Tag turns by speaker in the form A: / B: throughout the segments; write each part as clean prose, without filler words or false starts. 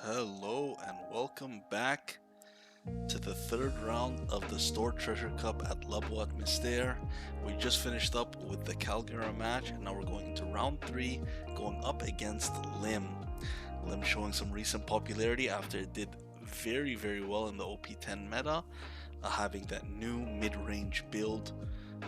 A: Hello and welcome back to the third round of the Store Treasure Cup at Boite Mystere. We just finished up with the Calgary match and now we're going into round 3 going up against Lim. Lim showing some recent popularity after it did very well in the OP10 meta, having that new mid-range build,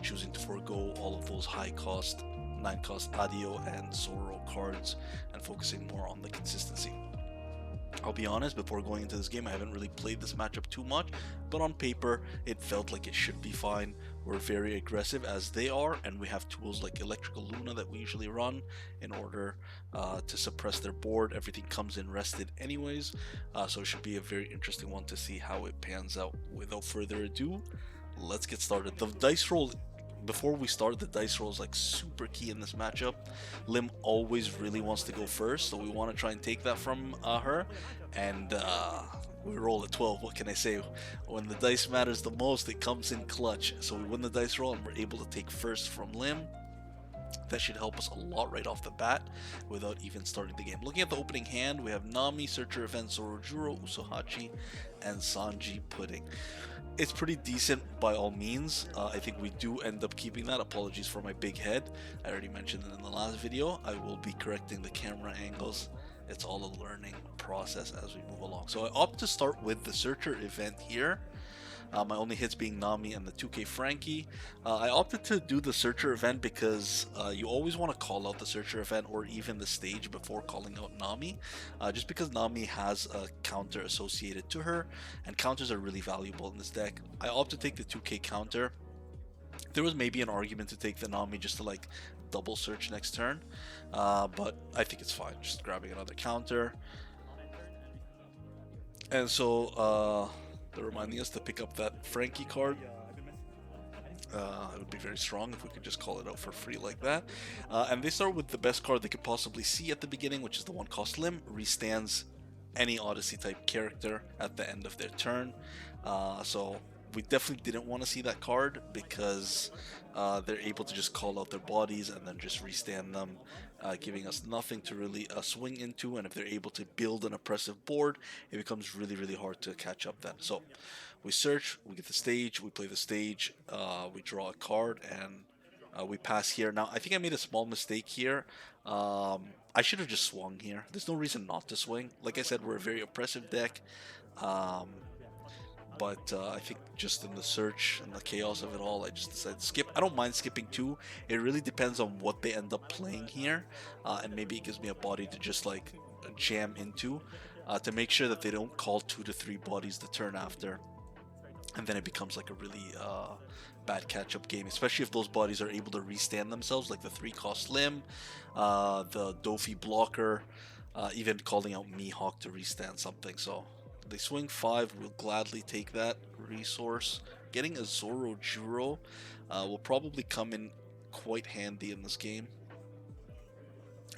A: choosing to forego all of those high cost 9 cost Adio and Zoro cards and focusing more on the consistency. I'll be honest, before going into this game, I haven't really played this matchup too much, but on paper, it felt like it should be fine. We're very aggressive as they are, and we have tools like Electrical Luna that we usually run in order to suppress their board. Everything comes in rested anyways, so it should be a very interesting one to see how it pans out. Without further ado, let's get started. The dice roll, before we start, the dice roll is like super key in this matchup. Lim always really wants to go first, so we want to try and take that from her, and we roll a 12. What can I say? When the dice matters the most, it comes in clutch. So we win the dice roll and we're able to take first from Lim. That should help us a lot right off the bat without even starting the game. Looking at the opening hand, we have Nami, Searcher Event, Zorojuro, Usohachi, and Sanji Pudding. It's pretty decent by all means. I think we do end up keeping that. Apologies for my big head. I already mentioned it in the last video. I will be correcting the camera angles. It's all a learning process as we move along. So I opt to start with the Searcher event here. My only hits being Nami and the 2K Frankie. I opted to do the Searcher event because you always want to call out the Searcher event or even the stage before calling out Nami, just because Nami has a counter associated to her, and counters are really valuable in this deck. I opted to take the 2K counter. There was maybe an argument to take the Nami just to like double search next turn, but I think it's fine just grabbing another counter. And so they're reminding us to pick up that Frankie card. It would be very strong if we could just call it out for free like that. And they start with the best card they could possibly see at the beginning, which is the 1-cost Lim. Restands any Odyssey type character at the end of their turn. So we definitely didn't want to see that card because they're able to just call out their bodies and then just restand them, giving us nothing to really swing into. And if they're able to build an oppressive board, it becomes really hard to catch up then. So we search, we get the stage, we play the stage, we draw a card, and we pass here. Now, I think I made a small mistake here. I should have just swung here. There's no reason not to swing. Like I said, we're a very oppressive deck. But I think just in the search and the chaos of it all, I just decided to skip. I don't mind skipping too. It really depends on what they end up playing here, and maybe it gives me a body to just like jam into, to make sure that they don't call 2 to 3 bodies the turn after, and then it becomes like a really bad catch-up game, especially if those bodies are able to restand themselves, like the 3-cost Lim, the Dofi blocker, even calling out Mihawk to restand something. So they swing 5, we'll gladly take that resource. Getting a Zorojuro will probably come in quite handy in this game.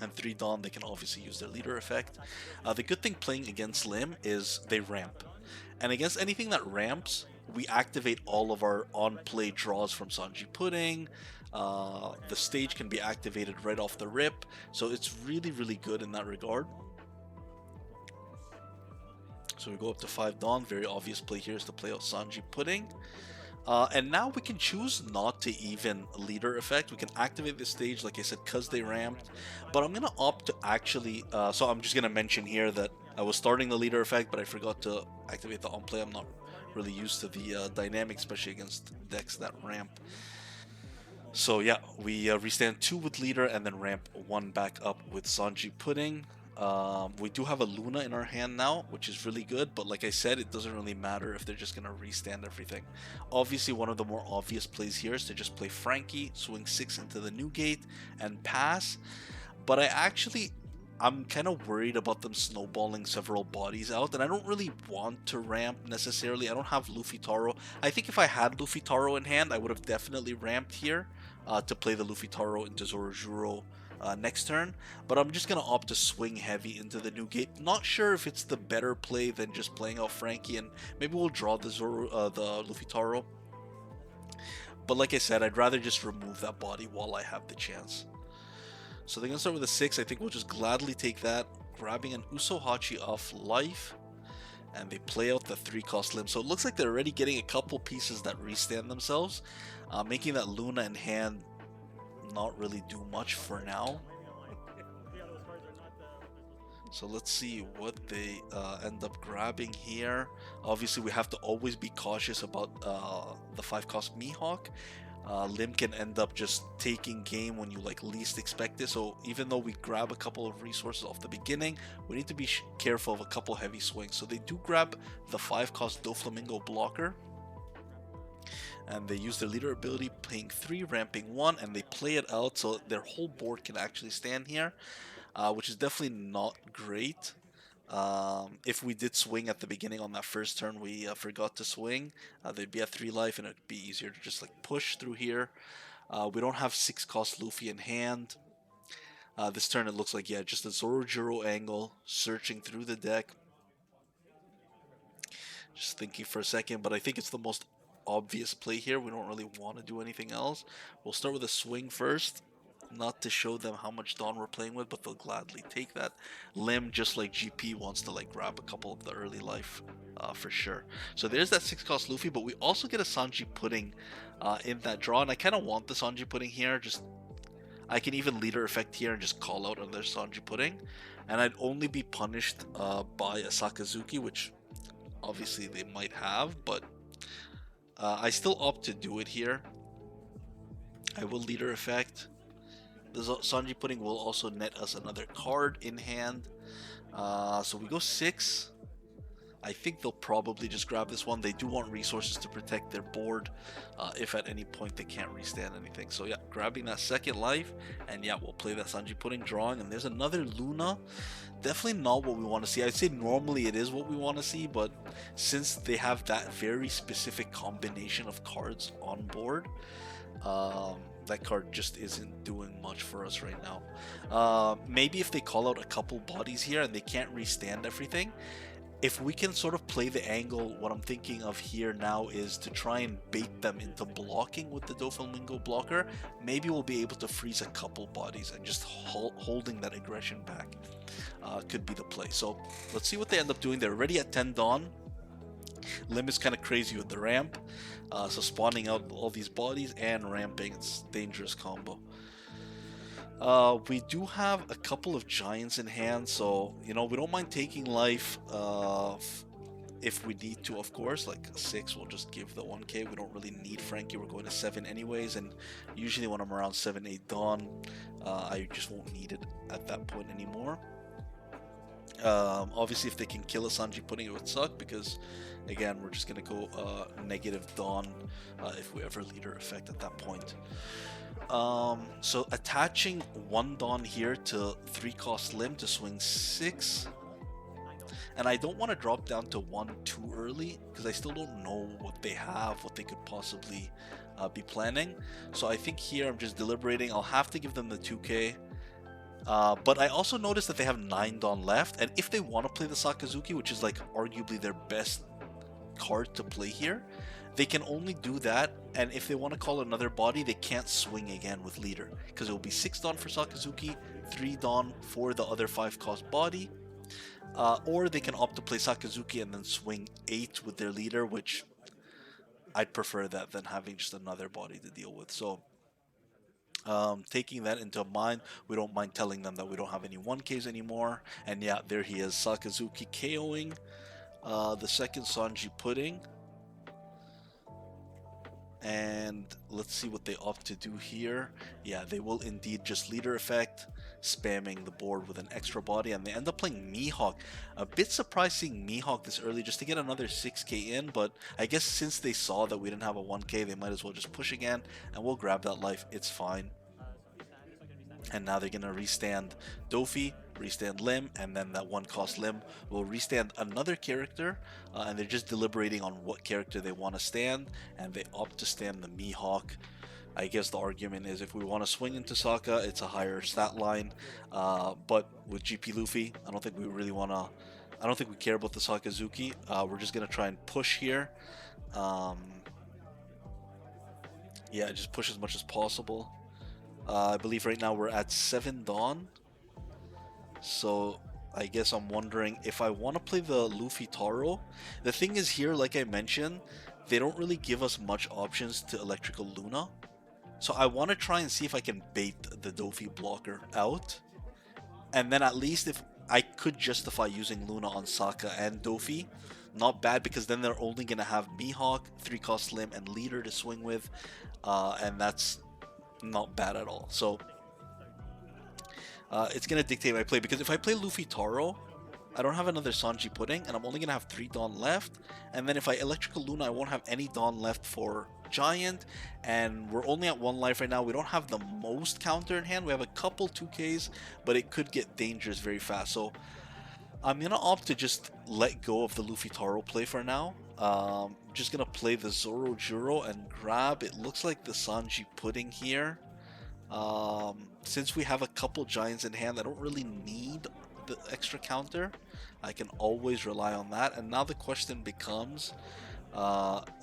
A: And 3 Dawn, they can obviously use their leader effect. The good thing playing against Lim is they ramp. And against anything that ramps, we activate all of our on-play draws from Sanji Pudding. The stage can be activated right off the rip. So it's really good in that regard. So we go up to 5 Dawn. Very obvious play here is to play out Sanji Pudding. And now we can choose not to even leader effect. We can activate this stage, like I said, because they ramped. But I'm going to opt to actually... so I'm just going to mention here that I was starting the leader effect, but I forgot to activate the on-play. I'm not really used to the dynamic, especially against decks that ramp. So yeah, we restand 2 with leader and then ramp 1 back up with Sanji Pudding. We do have a Luna in our hand now, which is really good, but like I said, it doesn't really matter if they're just going to restand everything. Obviously, one of the more obvious plays here is to just play Frankie, swing 6 into the new gate, and pass. But I'm kind of worried about them snowballing several bodies out, and I don't really want to ramp necessarily. I don't have Luffy Taro. I think if I had Luffy Taro in hand, I would have definitely ramped here to play the Luffy Taro into Zorojuro next turn, but I'm just going to opt to swing heavy into the new gate. Not sure if it's the better play than just playing out Frankie, and maybe we'll draw the Luffy Taro. But like I said, I'd rather just remove that body while I have the chance. So they're going to start with a 6. I think we'll just gladly take that. grabbing an Usohachi off life, and they play out the 3-cost limb. So it looks like they're already getting a couple pieces that restand themselves, making that Luna in hand not really do much for now. So let's see what they end up grabbing here. Obviously, we have to always be cautious about the 5-cost Mihawk. Lim can end up just taking game when you like least expect it. So even though we grab a couple of resources off the beginning, we need to be careful of a couple heavy swings. So they do grab the 5-cost Doflamingo blocker, and they use their leader ability, paying 3, ramping 1, and they play it out so their whole board can actually stand here, which is definitely not great. If we did swing at the beginning on that first turn, we forgot to swing, they'd be at 3 life, and it'd be easier to just like push through here. We don't have 6-cost Luffy in hand. This turn it looks like, yeah, just a Zorojiro angle, searching through the deck. Just thinking for a second, but I think it's the most obvious play here. We don't really want to do anything else. We'll start with a swing first. Not to show them how much Dawn we're playing with, but they'll gladly take that. Lim, just like GP, wants to like grab a couple of the early life for sure. So there's that 6-cost Luffy, but we also get a Sanji Pudding in that draw, and I kind of want the Sanji Pudding here. Just I can even leader effect here and just call out another Sanji Pudding, and I'd only be punished by a Sakazuki, which obviously they might have, but I still opt to do it here. I will leader effect. The Sanji Pudding will also net us another card in hand. So we go 6. I think they'll probably just grab this one. They do want resources to protect their board if at any point they can't restand anything. So yeah, grabbing that 2nd life, and yeah, we'll play that Sanji Pudding, drawing, and there's another Luna. Definitely not what we want to see. I'd say normally it is what we want to see, but since they have that very specific combination of cards on board, that card just isn't doing much for us right now. Maybe if they call out a couple bodies here and they can't restand everything, if we can sort of play the angle, what I'm thinking of here now is to try and bait them into blocking with the Doflamingo blocker. Maybe we'll be able to freeze a couple bodies, and just holding that aggression back could be the play. So let's see what they end up doing. They're already at 10 Dawn. Lim is kind of crazy with the ramp, so spawning out all these bodies and ramping, it's a dangerous combo. We do have a couple of giants in hand, so you know, we don't mind taking life if we need to, of course. Like 6 will just give the 1k. We don't really need Frankie, we're going to 7 anyways, and usually when I'm around 7-8 Dawn, I just won't need it at that point anymore. Obviously if they can kill a Sanji Pudding, it would suck, because again, we're just gonna go negative Dawn if we ever leader effect at that point. So attaching 1 Dawn here to 3-cost Lim to swing 6, and I don't want to drop down to 1 too early, because I still don't know what they have, what they could possibly be planning. So I think here I'm just deliberating. I'll have to give them the 2k. But I also noticed that they have 9 Dawn left, and if they want to play the Sakazuki, which is like arguably their best card to play here, they can only do that, and if they want to call another body, they can't swing again with leader, because it will be 6 Dawn for Sakazuki, 3 Dawn for the other 5-cost body, or they can opt to play Sakazuki and then swing 8 with their leader, which I'd prefer that than having just another body to deal with. So taking that into mind, we don't mind telling them that we don't have any 1Ks anymore. And yeah, there he is, Sakazuki KOing the 2nd Sanji Pudding. And let's see what they opt to do here. Yeah, they will indeed just leader effect, spamming the board with an extra body, and they end up playing Mihawk. A bit surprised seeing Mihawk this early, just to get another 6k in, but I guess since they saw that we didn't have a 1k, they might as well just push again, and we'll grab that life, it's fine. And now they're gonna restand Dofi, restand Lim, and then that 1-cost Lim will restand another character, and they're just deliberating on what character they want to stand, and they opt to stand the Mihawk. I guess the argument is if we want to swing into Sokka, it's a higher stat line, but with GP Luffy, I don't think we really want to, I don't think we care about the Sakazuki. We're just gonna try and push here. Yeah, just push as much as possible. I believe right now we're at 7 Dawn, so I guess I'm wondering if I want to play the Luffy Taro. The thing is here, like I mentioned, they don't really give us much options to Electrical Luna. So I want to try and see if I can bait the Dofi blocker out. And then at least if I could justify using Luna on Sokka and Dofi, not bad, because then they're only going to have Mihawk, 3-cost Limb, and Leader to swing with. And that's not bad at all. So it's going to dictate my play, because if I play Luffy Taro, I don't have another Sanji Pudding, and I'm only going to have 3 Dawn left. And then if I Electrical Luna, I won't have any Dawn left for Giant, and we're only at 1 life right now. We don't have the most counter in hand. We have a couple 2Ks, but it could get dangerous very fast. So I'm going to opt to just let go of the Luffy Taro play for now. Just going to play the Zoro Juro and grab, it looks like, the Sanji Pudding here. Since we have a couple Giants in hand, I don't really need the extra counter. I can always rely on that. And now the question becomes,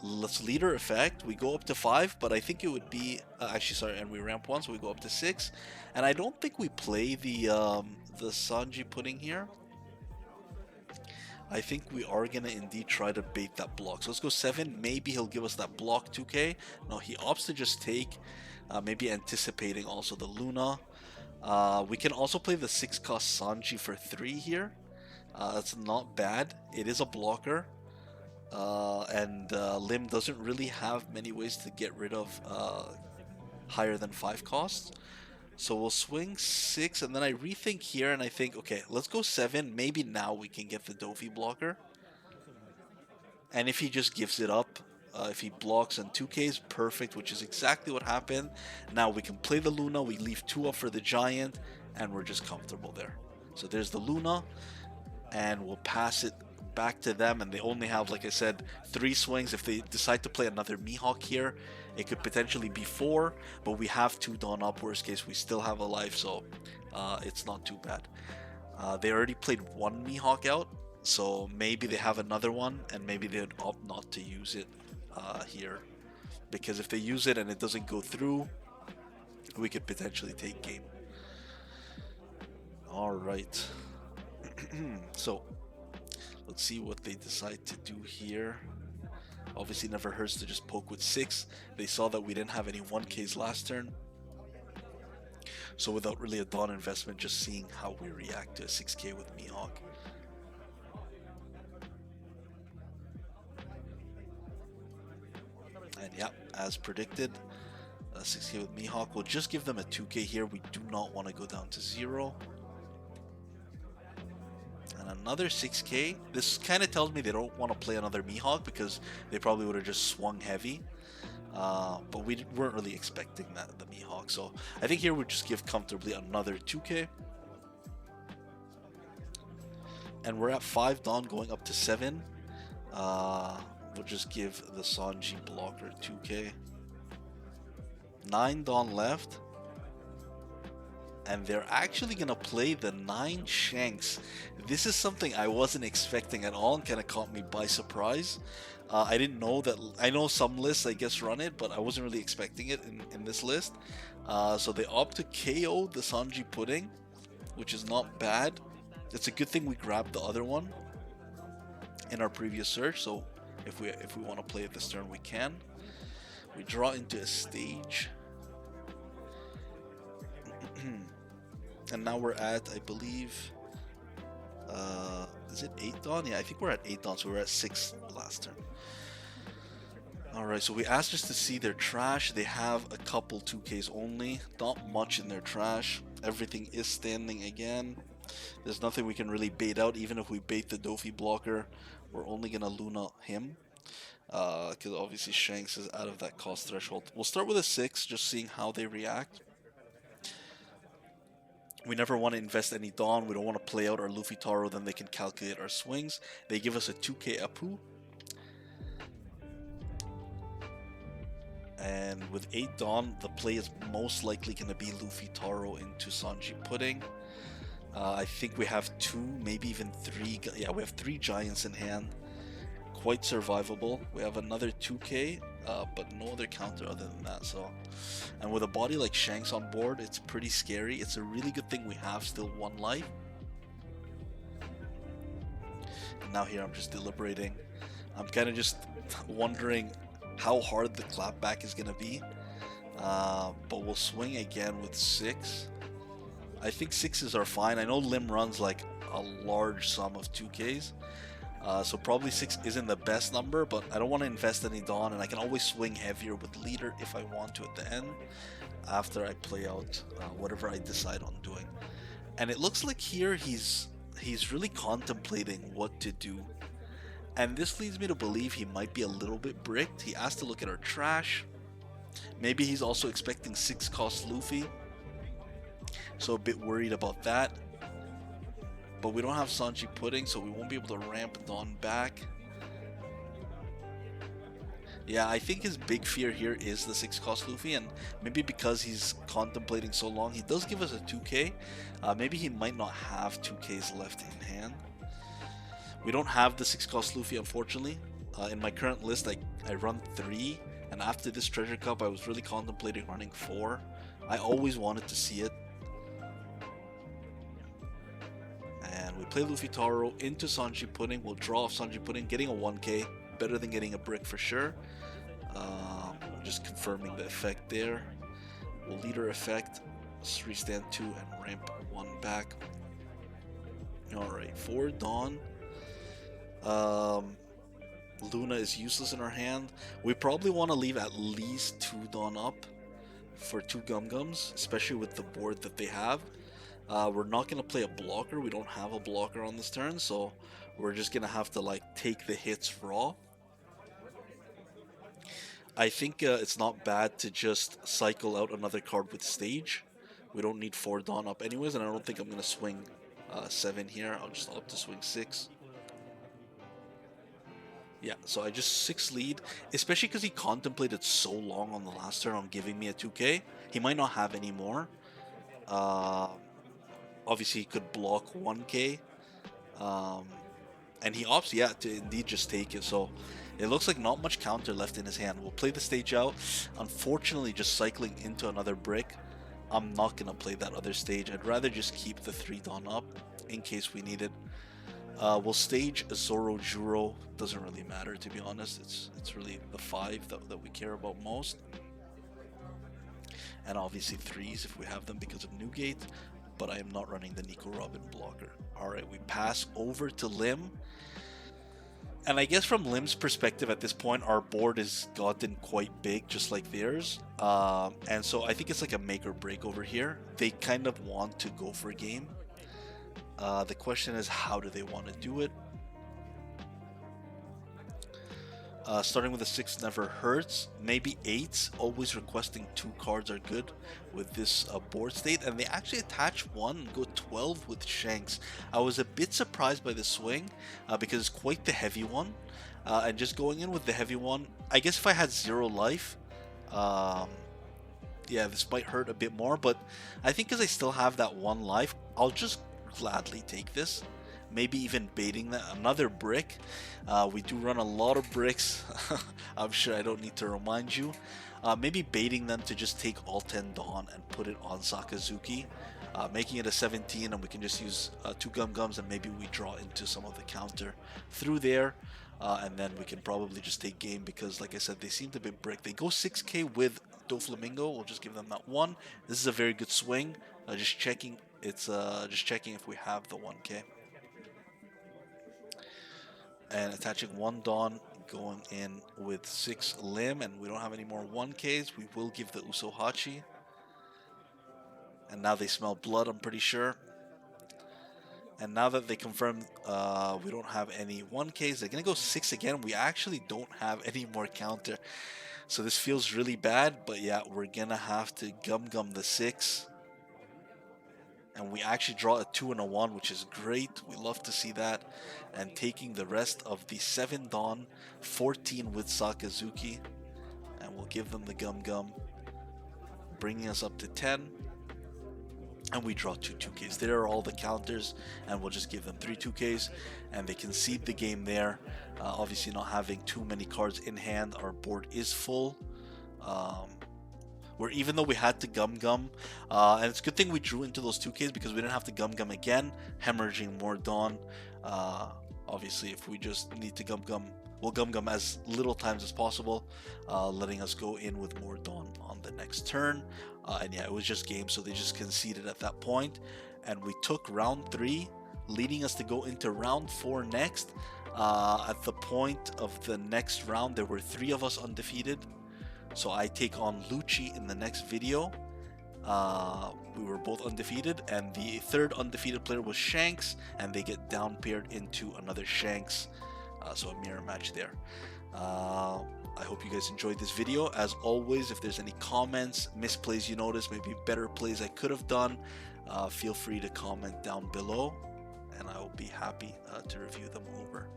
A: let's Leader effect. We go up to 5, but I think it would be actually, sorry, and we ramp 1, so we go up to 6. And I don't think we play the Sanji Pudding here. I think we are gonna indeed try to bait that block. So let's go 7. Maybe he'll give us that block 2K. No, he opts to just take, maybe anticipating also the Luna. We can also play the 6-cost Sanji for 3 here. That's not bad. It is a blocker. And Lim doesn't really have many ways to get rid of higher than 5 costs. So we'll swing 6, and then I rethink here, and I think, okay, let's go 7. Maybe now we can get the Dofi blocker. And if he just gives it up, if he blocks on 2Ks, perfect, which is exactly what happened. Now we can play the Luna, we leave 2 up for the Giant, and we're just comfortable there. So there's the Luna, and we'll pass it back to them, and they only have, like I said, 3 swings. If they decide to play another Mihawk here, it could potentially be 4, but we have 2 Dawn up. Worst case, we still have a life, so it's not too bad. They already played 1 Mihawk out, so maybe they have another one, and maybe they would opt not to use it here, because if they use it and it doesn't go through, we could potentially take game. Alright. So let's see what they decide to do here. Obviously never hurts to just poke with 6. They saw that we didn't have any 1Ks last turn, so without really a Dawn investment, just seeing how we react to a 6K with Mihawk. And yeah, as predicted, 6K with Mihawk. We'll just give them a 2K here. We do not want to go down to 0. And another 6K. This kind of tells me they don't want to play another Mihawk, because they probably would have just swung heavy. But we weren't really expecting that, the Mihawk. So I think here we'll just give comfortably another 2K. And we're at 5 Dawn going up to 7. We'll just give the Sanji blocker 2K. 9 Dawn left. And they're actually going to play the 9 Shanks. This is something I wasn't expecting at all, and kind of caught me by surprise. I didn't know that. I know some lists, I guess, run it, but I wasn't really expecting it in this list. So they opt to KO the Sanji Pudding, which is not bad. It's a good thing we grabbed the other one in our previous search, so if we want to play it this turn, we can. We draw into a stage. And now we're at, I believe, is it 8 Dawn? Yeah, I think we're at 8 Dawn, so we're at 6 last turn. Alright, so we asked just to see their trash. They have a couple 2Ks only, not much in their trash. Everything is standing again. There's nothing we can really bait out. Even if we bait the Dofi blocker, we're only gonna Luna him, because obviously Shanks is out of that cost threshold. We'll start with a 6, just seeing how they react. We never want to invest any Dawn. We don't want to play out our Luffy Taro, then they can calculate our swings. They give us a 2K Apu. And with 8 Dawn, the play is most likely going to be Luffy Taro into Sanji Pudding. I think we have 2, maybe even 3. Yeah, we have 3 Giants in hand. Quite survivable. We have another 2K, but no other counter other than that. So, and with a body like Shanks on board, it's pretty scary. It's a really good thing we have still 1 life. And now here I'm just deliberating. I'm kind of just wondering how hard the clapback is going to be. But we'll swing again with 6. I think 6s are fine. I know Lim runs like a large sum of 2Ks. So probably 6 isn't the best number, but I don't want to invest any Dawn, and I can always swing heavier with Leader if I want to at the end, after I play out whatever I decide on doing. And it looks like here he's really contemplating what to do. And this leads me to believe he might be a little bit bricked. He asked to look at our trash. Maybe he's also expecting 6 cost Luffy. So a bit worried about that. But we don't have Sanji Pudding, so we won't be able to ramp Dawn back. Yeah, I think his big fear here is the 6 cost Luffy, and maybe because he's contemplating so long, he does give us a 2k. Maybe he might not have 2ks left in hand. We don't have the 6 cost Luffy, unfortunately. In my current list, I run 3, and after this treasure cup, I was really contemplating running 4. I always wanted to see it. And we play Luffy Taro into Sanji Pudding. We'll draw off Sanji Pudding, getting a 1k. Better than getting a brick for sure. Just confirming the effect there. We'll Leader effect, Restand 2, and ramp 1 back. Alright, 4 Dawn. Luna is useless in our hand. We probably want to leave at least 2 Dawn up for 2 Gum Gums, especially with the board that they have. We're not going to play a blocker. We don't have a blocker on this turn, so we're just going to have to like take the hits raw. I think it's not bad to just cycle out another card with Stage. We don't need 4 Dawn up anyways, and I don't think I'm going to swing 7 here. I'll just opt to swing 6. Yeah, so I just 6 lead, especially because he contemplated so long on the last turn on giving me a 2k. He might not have any more. Obviously, he could block 1k. And he opts, yeah, to indeed just take it. So it looks like not much counter left in his hand. We'll play the Stage out. Unfortunately, just cycling into another brick. I'm not going to play that other stage. I'd rather just keep the 3 Dawn up in case we need it. We'll stage a Zoro Juro. Doesn't really matter, to be honest. It's really the 5 that we care about most. And obviously 3s if we have them because of Newgate. But I am not running the Nico Robin blocker. Alright, we pass over to Lim. And I guess from Lim's perspective at this point, our board has gotten quite big, just like theirs. And so I think it's like a make or break over here. They kind of want to go for a game. The question is, how do they want to do it? Starting with a 6 never hurts. Maybe 8s. Always requesting 2 cards are good with this board state. And they actually attach 1 and go 12 with Shanks. I was a bit surprised by the swing because it's quite the heavy one. And just going in with the heavy one, I guess if I had 0 life, yeah, this might hurt a bit more. But I think because I still have that 1 life, I'll just gladly take this. Maybe even baiting that another brick. We do run a lot of bricks. I'm sure I don't need to remind you. Maybe baiting them to just take all 10 Dawn and put it on Sakazuki, making it a 17, and we can just use 2 Gum Gums, and maybe we draw into some of the counter through there, and then we can probably just take game because, like I said, they seem to be brick. They go 6k with Doflamingo. We'll just give them that 1. This is a very good swing. Just checking. It's just checking if we have the 1k. And attaching 1 Dawn, going in with 6 Lim, and we don't have any more 1Ks. We will give the Uso Hachi. And now they smell blood, I'm pretty sure. And now that they confirmed we don't have any 1Ks, they're going to go 6 again. We actually don't have any more counter. So this feels really bad, but yeah, we're going to have to gum the 6. And we actually draw a 2 and a 1, which is great. We love to see that. And taking the rest of the 7 Dawn, 14 with Sakazuki. And we'll give them the Gum, bringing us up to 10. And we draw 2 2Ks. There are all the counters, and we'll just give them 3 2Ks. And they concede the game there. Obviously not having too many cards in hand, our board is full. Where even though we had to Gum, and it's a good thing we drew into those 2Ks because we didn't have to Gum again, hemorrhaging more Dawn. Obviously, if we just need to gum, we'll gum as little times as possible, letting us go in with more Dawn on the next turn. And yeah, it was just game, so they just conceded at that point. And we took round 3, leading us to go into round 4 next. At the point of the next round, there were 3 of us undefeated. So I take on Lucci in the next video. We were both undefeated, and the third undefeated player was Shanks, and they get down paired into another Shanks. So a mirror match there. I hope you guys enjoyed this video. As always, if there's any comments, misplays you notice, maybe better plays I could have done, feel free to comment down below, and I will be happy to review them over.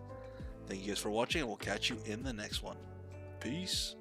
A: Thank you guys for watching, and we'll catch you in the next one. Peace.